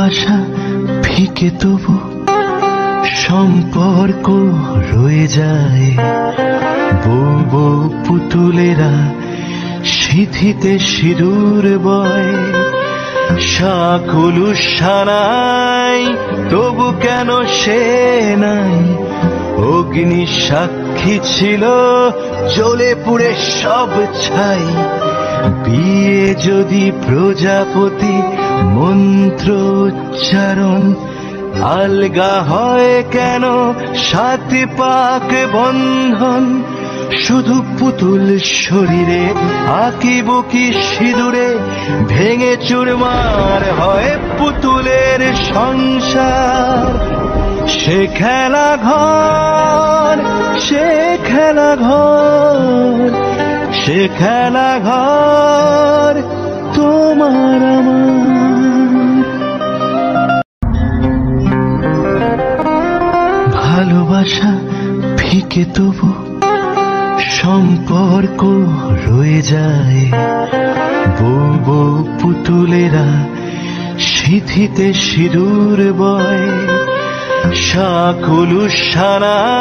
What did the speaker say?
ভালোবাসা ফিকে তবু সম্পর্ক রয়ে যায়। বউ বউ পুতুলেরা সিঁথিতে সিঁদুর বয়। সাকুলু সানাই তবু কেন সে নাই? অগ্নি সাক্ষী ছিল জ্বলে পুড়ে সব ছাই। বিয়ে যদি প্রজাপতি মন্ত্র উচ্চারণ, আলগা হয় কেন সাত পাক বন্ধন? শুধু পুতুল শরীরে আঁকি বুকি সিঁদুরে ভেঙে চুরমার হয় পুতুলের সংসার। সে খেলা ঘর, সে খেলা ঘর, সে খেলা ঘর তোমার আমার। ভালোবাসা ফিকে তবু সম্পর্ক রয়ে যায়। বউ বউ পুতুলেরা সিঁথিতে সিঁদুর বয়। সাকুলু সানা